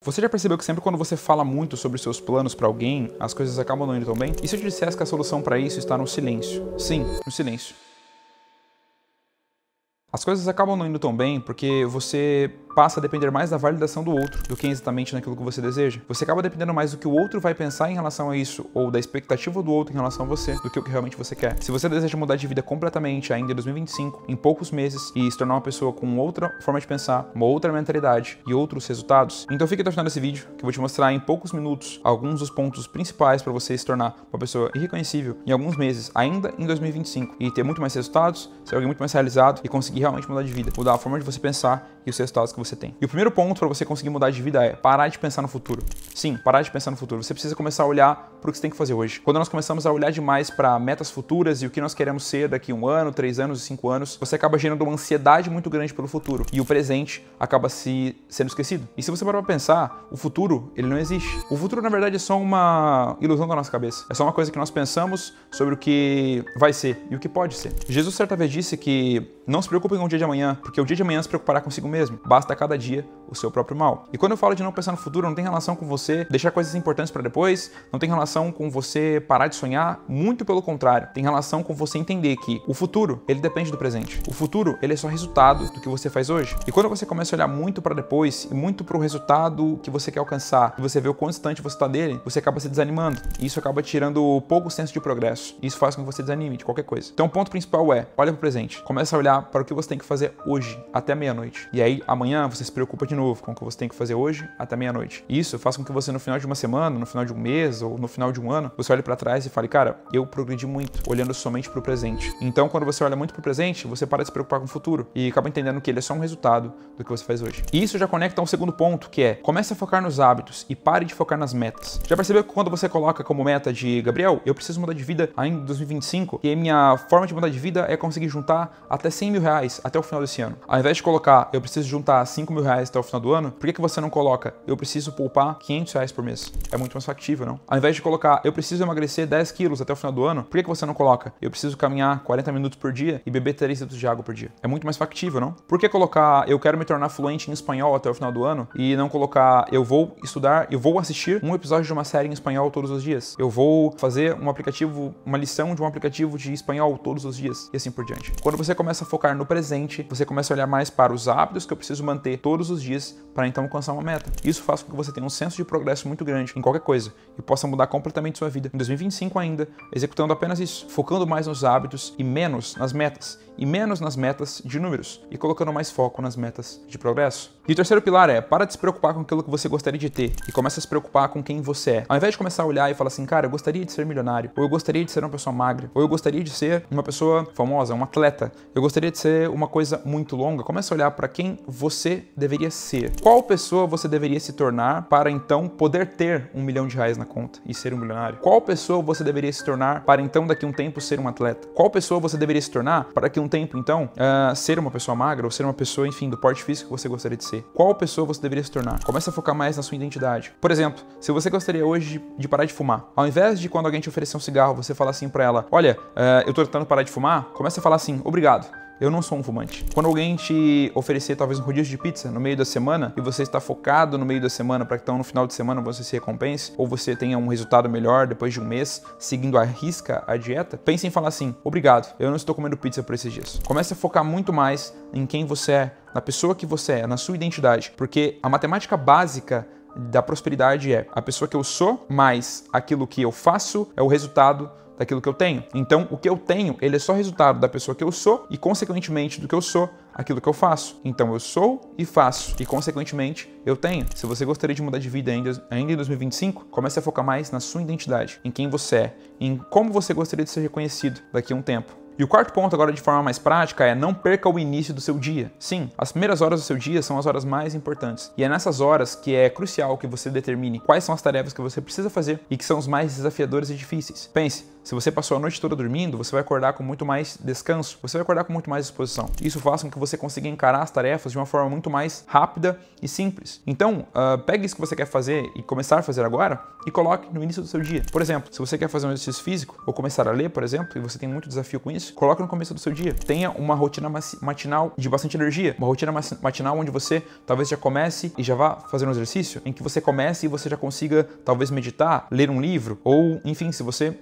Você já percebeu que sempre quando você fala muito sobre seus planos pra alguém, as coisas acabam não indo tão bem? E se eu te dissesse que a solução pra isso está no silêncio? Sim, no silêncio. As coisas acabam não indo tão bem porque você passa a depender mais da validação do outro do que exatamente naquilo que você deseja. Você acaba dependendo mais do que o outro vai pensar em relação a isso ou da expectativa do outro em relação a você do que o que realmente você quer. Se você deseja mudar de vida completamente ainda em 2025, em poucos meses, e se tornar uma pessoa com outra forma de pensar, uma outra mentalidade e outros resultados, então fique até o final desse vídeo que eu vou te mostrar em poucos minutos alguns dos pontos principais para você se tornar uma pessoa irreconhecível em alguns meses, ainda em 2025, e ter muito mais resultados, ser alguém muito mais realizado e conseguir realmente mudar de vida, mudar a forma de você pensar e os resultados que você tem. E o primeiro ponto para você conseguir mudar de vida é parar de pensar no futuro. Sim, parar de pensar no futuro. Você precisa começar a olhar para o que você tem que fazer hoje. Quando nós começamos a olhar demais para metas futuras e o que nós queremos ser daqui 1 ano, 3 anos e 5 anos, você acaba gerando uma ansiedade muito grande pelo futuro e o presente acaba sendo esquecido. E se você parar para pensar, o futuro, ele não existe. O futuro, na verdade, é só uma ilusão da nossa cabeça. É só uma coisa que nós pensamos sobre o que vai ser e o que pode ser. Jesus certa vez disse que não se preocupem com o dia de amanhã, porque o dia de amanhã se preocupará consigo mesmo. Basta a cada dia o seu próprio mal. E quando eu falo de não pensar no futuro, não tem relação com você deixar coisas importantes para depois, não tem relação com você parar de sonhar, muito pelo contrário. Tem relação com você entender que o futuro, ele depende do presente. O futuro, ele é só resultado do que você faz hoje. E quando você começa a olhar muito para depois e muito para o resultado que você quer alcançar, e você vê o quão distante você está dele, você acaba se desanimando. E isso acaba tirando pouco senso de progresso. E isso faz com que você desanime de qualquer coisa. Então o ponto principal é, olha para o presente. Começa a olhar para o que você tem que fazer hoje, até meia-noite. E aí, amanhã, você se preocupa de novo com o que você tem que fazer hoje, até meia-noite. E isso faz com que você, no final de uma semana, no final de um mês ou no final de um ano, você olhe para trás e fale, cara, eu progredi muito, olhando somente para o presente. Então, quando você olha muito para o presente, você para de se preocupar com o futuro e acaba entendendo que ele é só um resultado do que você faz hoje. E isso já conecta a um segundo ponto, que é, comece a focar nos hábitos e pare de focar nas metas. Já percebeu que quando você coloca como meta de, Gabriel, eu preciso mudar de vida ainda em 2025, e a minha forma de mudar de vida é conseguir juntar até 100 mil reais até o final desse ano. Ao invés de colocar, eu preciso juntar 5 mil reais até o final do ano, por que você não coloca, eu preciso poupar 500 reais por mês? É muito mais factível, não? Ao invés de colocar, eu preciso emagrecer 10 quilos até o final do ano, por que você não coloca, eu preciso caminhar 40 minutos por dia e beber 3 litros de água por dia? É muito mais factível, não? Por que colocar, eu quero me tornar fluente em espanhol até o final do ano e não colocar, eu vou estudar, eu vou assistir um episódio de uma série em espanhol todos os dias? Eu vou fazer um aplicativo, uma lição de um aplicativo de espanhol todos os dias e assim por diante. Quando você começa a focar no presente, você começa a olhar mais para os hábitos que eu preciso manter todos os dias para então alcançar uma meta. Isso faz com que você tenha um senso de progresso muito grande em qualquer coisa e possa mudar completamente sua vida. Em 2025 ainda, executando apenas isso, focando mais nos hábitos e menos nas metas, e menos nas metas de números, e colocando mais foco nas metas de progresso. E o terceiro pilar é, para de se preocupar com aquilo que você gostaria de ter e começa a se preocupar com quem você é. Ao invés de começar a olhar e falar assim, cara, eu gostaria de ser milionário, ou eu gostaria de ser uma pessoa magra, ou eu gostaria de ser uma pessoa famosa, um atleta, eu gostaria de ser uma coisa muito longa, começa a olhar para quem você deveria ser. Qual pessoa você deveria se tornar para então poder ter R$1 milhão na conta e ser um milionário? Qual pessoa você deveria se tornar para então daqui a um tempo ser um atleta? Qual pessoa você deveria se tornar para daqui a um tempo então ser uma pessoa magra ou ser uma pessoa, enfim, do porte físico que você gostaria de ser? Qual pessoa você deveria se tornar? Comece a focar mais na sua identidade. Por exemplo, se você gostaria hoje de parar de fumar, ao invés de quando alguém te oferecer um cigarro, você falar assim para ela, olha, eu tô tentando parar de fumar, comece a falar assim, obrigado. Eu não sou um fumante. Quando alguém te oferecer talvez um rodízio de pizza no meio da semana e você está focado no meio da semana para que então no final de semana você se recompense ou você tenha um resultado melhor depois de um mês seguindo à risca a dieta, pense em falar assim, obrigado, eu não estou comendo pizza por esses dias. Comece a focar muito mais em quem você é, na pessoa que você é, na sua identidade, porque a matemática básica da prosperidade é a pessoa que eu sou mais aquilo que eu faço é o resultado daquilo que eu tenho. Então, o que eu tenho, ele é só resultado da pessoa que eu sou e, consequentemente, do que eu sou, aquilo que eu faço. Então, eu sou e faço e, consequentemente, eu tenho. Se você gostaria de mudar de vida ainda em 2025, comece a focar mais na sua identidade, em quem você é, em como você gostaria de ser reconhecido daqui a um tempo. E o quarto ponto agora de forma mais prática é não perca o início do seu dia. Sim, as primeiras horas do seu dia são as horas mais importantes. E é nessas horas que é crucial que você determine quais são as tarefas que você precisa fazer e que são os mais desafiadores e difíceis. Pense, Se você passou a noite toda dormindo, você vai acordar com muito mais descanso, você vai acordar com muito mais disposição. Isso faz com que você consiga encarar as tarefas de uma forma muito mais rápida e simples. Então, pegue isso que você quer fazer e começar a fazer agora e coloque no início do seu dia. Por exemplo, se você quer fazer um exercício físico ou começar a ler, por exemplo, e você tem muito desafio com isso, coloque no começo do seu dia. Tenha uma rotina matinal de bastante energia, uma rotina matinal onde você talvez já comece e já vá fazer um exercício, em que você comece e você já consiga talvez meditar, ler um livro, ou enfim, se você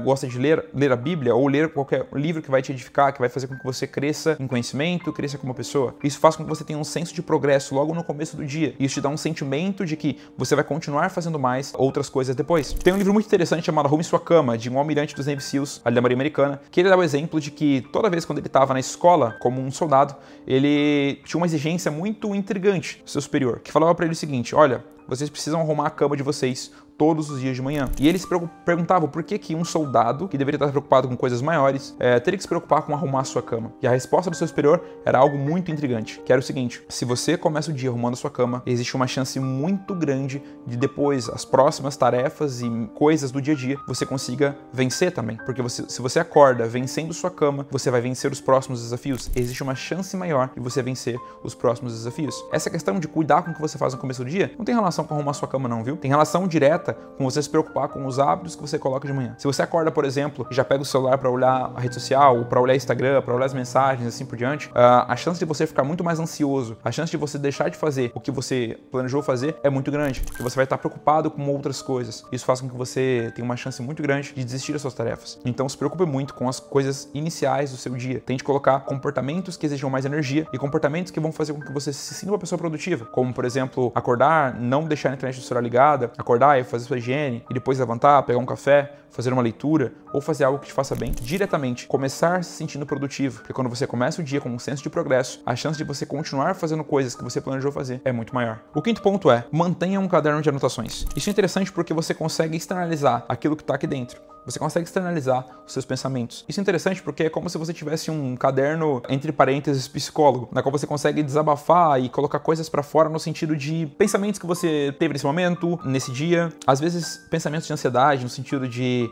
gosta de ler a Bíblia ou ler qualquer livro que vai te edificar, que vai fazer com que você cresça em conhecimento, cresça como pessoa. Isso faz com que você tenha um senso de progresso logo no começo do dia. Isso te dá um sentimento de que você vai continuar fazendo mais outras coisas depois. Tem um livro muito interessante chamado Arrume Sua Cama, de um almirante dos Navy SEALs, ali da Marinha Americana, que ele dá o exemplo de que toda vez quando ele estava na escola, como um soldado, ele tinha uma exigência muito intrigante do seu superior, que falava para ele o seguinte: olha, vocês precisam arrumar a cama de vocês todos os dias de manhã. E eles perguntavam por que um soldado, que deveria estar preocupado com coisas maiores, teria que se preocupar com arrumar a sua cama. E a resposta do seu superior era algo muito intrigante, que era o seguinte: se você começa o dia arrumando a sua cama, existe uma chance muito grande de depois, as próximas tarefas e coisas do dia a dia, você consiga vencer também. Porque se você acorda vencendo sua cama, você vai vencer os próximos desafios. Existe uma chance maior de você vencer os próximos desafios. Essa questão de cuidar com o que você faz no começo do dia não tem relação com arrumar sua cama não, viu? Tem relação direta com você se preocupar com os hábitos que você coloca de manhã. Se você acorda, por exemplo, e já pega o celular para olhar a rede social, ou para olhar Instagram, para olhar as mensagens, assim por diante, a chance de você ficar muito mais ansioso, a chance de você deixar de fazer o que você planejou fazer é muito grande, porque você vai estar preocupado com outras coisas. Isso faz com que você tenha uma chance muito grande de desistir das suas tarefas. Então se preocupe muito com as coisas iniciais do seu dia. Tente colocar comportamentos que exijam mais energia e comportamentos que vão fazer com que você se sinta uma pessoa produtiva, como por exemplo, acordar, não deixar a internet do celular ligada, acordar e fazer sua higiene, e depois levantar, pegar um café, fazer uma leitura ou fazer algo que te faça bem diretamente. Começar se sentindo produtivo, porque quando você começa o dia com um senso de progresso, a chance de você continuar fazendo coisas que você planejou fazer é muito maior. O quinto ponto é: mantenha um caderno de anotações. Isso é interessante porque você consegue externalizar aquilo que está aqui dentro. Você consegue externalizar os seus pensamentos. Isso é interessante porque é como se você tivesse um caderno, entre parênteses, psicólogo, na qual você consegue desabafar e colocar coisas pra fora no sentido de pensamentos que você teve nesse momento, nesse dia. Às vezes, pensamentos de ansiedade, no sentido de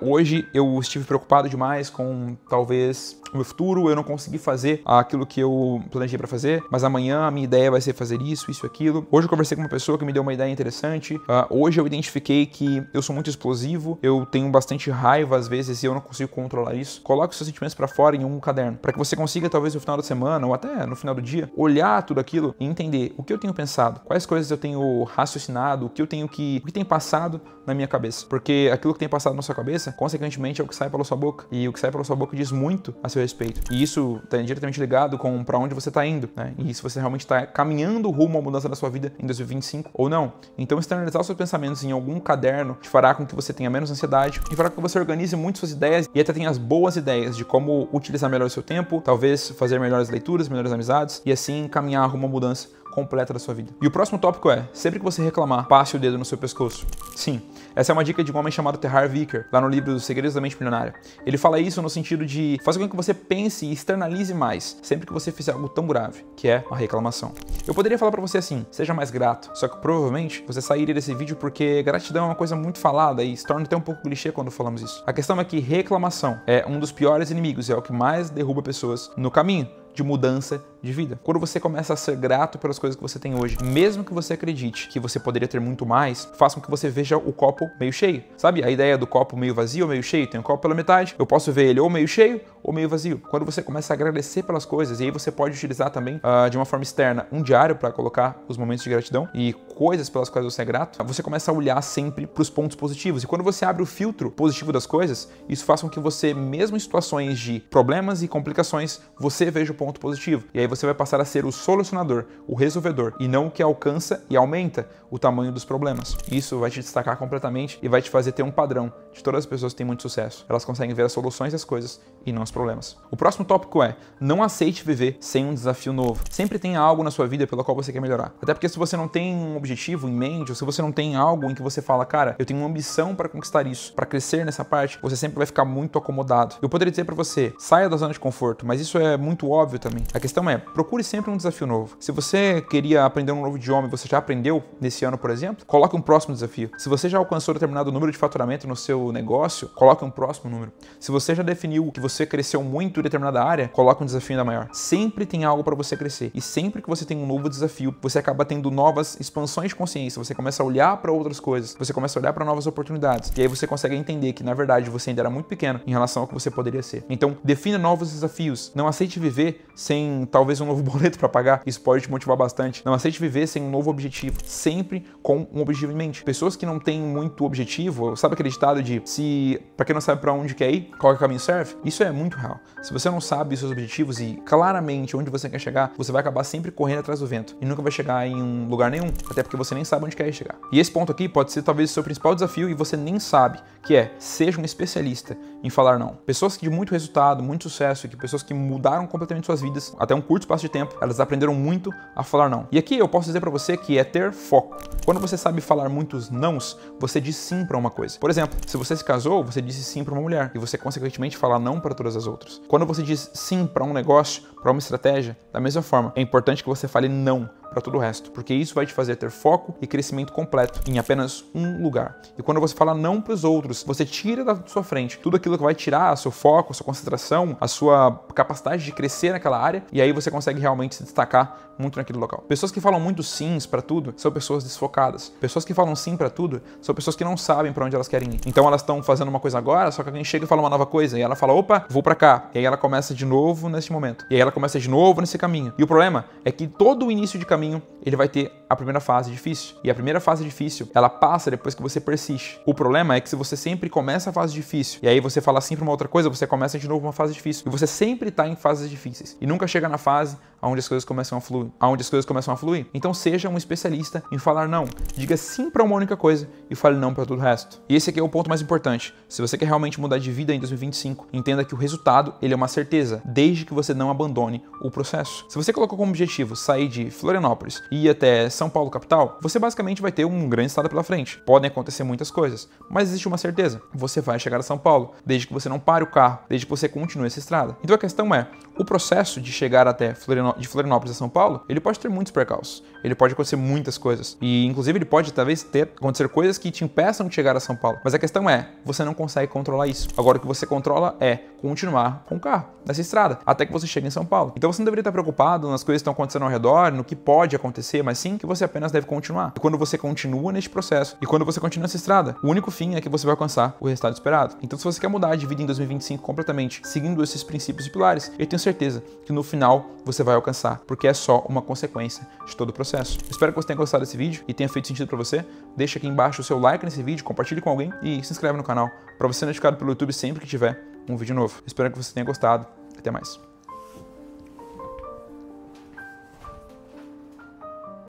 hoje eu estive preocupado demais com talvez o meu futuro, eu não consegui fazer aquilo que eu planejei para fazer, mas amanhã a minha ideia vai ser fazer isso, aquilo. Hoje eu conversei com uma pessoa que me deu uma ideia interessante. Hoje eu identifiquei que eu sou muito explosivo, eu tenho bastante raiva às vezes e eu não consigo controlar isso. Coloque os seus sentimentos para fora em um caderno, para que você consiga talvez no final da semana ou até no final do dia olhar tudo aquilo e entender o que eu tenho pensado, quais coisas eu tenho raciocinado, o que tem passado na minha cabeça, porque aquilo que tem passado na sua cabeça, consequentemente, é o que sai pela sua boca. E o que sai pela sua boca diz muito a seu respeito. E isso está diretamente ligado com para onde você está indo, né? E se você realmente está caminhando rumo à mudança da sua vida em 2025 ou não. Então, externalizar os seus pensamentos em algum caderno te fará com que você tenha menos ansiedade e fará com que você organize muito suas ideias e até tenha as boas ideias de como utilizar melhor o seu tempo, talvez fazer melhores leituras, melhores amizades e assim caminhar rumo à mudança completa da sua vida. E o próximo tópico é: sempre que você reclamar, passe o dedo no seu pescoço. Sim, essa é uma dica de um homem chamado Terrar Vicker, lá no livro Os Segredos da Mente Milionária. Ele fala isso no sentido de fazer com que você pense e externalize mais sempre que você fizer algo tão grave, que é uma reclamação. Eu poderia falar pra você assim: seja mais grato, só que provavelmente você sairia desse vídeo porque gratidão é uma coisa muito falada e se torna até um pouco clichê quando falamos isso. A questão é que reclamação é um dos piores inimigos e é o que mais derruba pessoas no caminho de mudança de vida. Quando você começa a ser grato pelas coisas que você tem hoje, mesmo que você acredite que você poderia ter muito mais, faça com que você veja o copo meio cheio. Sabe a ideia do copo meio vazio ou meio cheio? Tem um copo pela metade, eu posso ver ele ou meio cheio ou meio vazio. Quando você começa a agradecer pelas coisas, e aí você pode utilizar também de uma forma externa um diário para colocar os momentos de gratidão e coisas pelas quais você é grato, você começa a olhar sempre para os pontos positivos. E quando você abre o filtro positivo das coisas, isso faz com que você, mesmo em situações de problemas e complicações, você veja o ponto positivo. E aí você vai passar a ser o solucionador, o resolvedor, e não o que alcança e aumenta o tamanho dos problemas. Isso vai te destacar completamente e vai te fazer ter um padrão de todas as pessoas que têm muito sucesso. Elas conseguem ver as soluções das coisas e não os problemas. O próximo tópico é: não aceite viver sem um desafio novo. Sempre tenha algo na sua vida pelo qual você quer melhorar. Até porque se você não tem um objetivo em mente, ou se você não tem algo em que você fala, cara, eu tenho uma ambição para conquistar isso, para crescer nessa parte, você sempre vai ficar muito acomodado. Eu poderia dizer para você: saia da zona de conforto, mas isso é muito óbvio óbvio também. A questão é, procure sempre um desafio novo. Se você queria aprender um novo idioma e você já aprendeu nesse ano, por exemplo, coloque um próximo desafio. Se você já alcançou determinado número de faturamento no seu negócio, coloque um próximo número. Se você já definiu que você cresceu muito em determinada área, coloque um desafio ainda maior. Sempre tem algo para você crescer. E sempre que você tem um novo desafio, você acaba tendo novas expansões de consciência. Você começa a olhar para outras coisas. Você começa a olhar para novas oportunidades. E aí você consegue entender que, na verdade, você ainda era muito pequeno em relação ao que você poderia ser. Então, defina novos desafios. Não aceite viver sem talvez um novo boleto para pagar. Isso pode te motivar bastante. Não aceite viver sem um novo objetivo. Sempre com um objetivo em mente. Pessoas que não têm muito objetivo, sabe aquele ditado de se, para quem não sabe para onde quer ir, qual caminho serve? Isso é muito real. Se você não sabe os seus objetivos e claramente onde você quer chegar, você vai acabar sempre correndo atrás do vento e nunca vai chegar em um lugar nenhum, até porque você nem sabe onde quer chegar. E esse ponto aqui pode ser talvez o seu principal desafio e você nem sabe, que é, seja um especialista em falar não. Pessoas de muito resultado, muito sucesso, que pessoas que mudaram completamente suas vidas, até um curto espaço de tempo, elas aprenderam muito a falar não. E aqui eu posso dizer para você que é ter foco. Quando você sabe falar muitos nãos, você diz sim para uma coisa. Por exemplo, se você se casou, você disse sim para uma mulher e você consequentemente fala não para todas as outras. Quando você diz sim para um negócio, para uma estratégia, da mesma forma, é importante que você fale não para todo o resto, porque isso vai te fazer ter foco e crescimento completo em apenas um lugar. E quando você fala não para os outros, você tira da sua frente tudo aquilo que vai tirar seu foco, a sua concentração, a sua capacidade de crescer naquela área, e aí você consegue realmente se destacar muito naquele local. Pessoas que falam muito sims para tudo são pessoas desfocadas. Pessoas que falam sim para tudo são pessoas que não sabem para onde elas querem ir. Então elas estão fazendo uma coisa agora, só que alguém chega e fala uma nova coisa, e ela fala, opa, vou para cá. E aí ela começa de novo nesse momento. E aí ela começa de novo nesse caminho. E o problema é que todo o início de caminho, ele vai ter a primeira fase difícil. E a primeira fase difícil, ela passa depois que você persiste. O problema é que se você sempre começa a fase difícil, e aí você fala sim para uma outra coisa, você começa de novo uma fase difícil. E você sempre está em fases difíceis. E nunca chega na fase onde as coisas começam a fluir. Então seja um especialista em falar não. Diga sim para uma única coisa e fale não para todo o resto. E esse aqui é o ponto mais importante. Se você quer realmente mudar de vida em 2025, entenda que o resultado, ele é uma certeza, desde que você não abandone o processo. Se você colocou como objetivo sair de Florianópolis e ir até São Paulo capital, você basicamente vai ter um grande estado pela frente. Podem acontecer muitas coisas, mas existe uma certeza. Você vai chegar a São Paulo, desde que você não pare o carro, desde que você continue essa estrada. Então a questão é, o processo de chegar até de Florianópolis a São Paulo, ele pode ter muitos percalços. Ele pode acontecer muitas coisas. E, inclusive, ele pode, talvez, acontecer coisas que te impeçam de chegar a São Paulo. Mas a questão é, você não consegue controlar isso. Agora, o que você controla é continuar com o carro, nessa estrada, até que você chegue em São Paulo. Então, você não deveria estar preocupado nas coisas que estão acontecendo ao redor, no que pode acontecer, mas sim que você apenas deve continuar. E quando você continua neste processo, e quando você continua nessa estrada, o único fim é que você vai alcançar o resultado esperado. Então, se você quer mudar de vida em 2025 completamente, seguindo esses princípios e pilares, eu tenho certeza que no final você vai alcançar, porque é só uma consequência de todo o processo. Espero que você tenha gostado desse vídeo e tenha feito sentido para você. Deixa aqui embaixo o seu like nesse vídeo, compartilhe com alguém e se inscreve no canal para você ser notificado pelo YouTube sempre que tiver um vídeo novo. Espero que você tenha gostado. Até mais.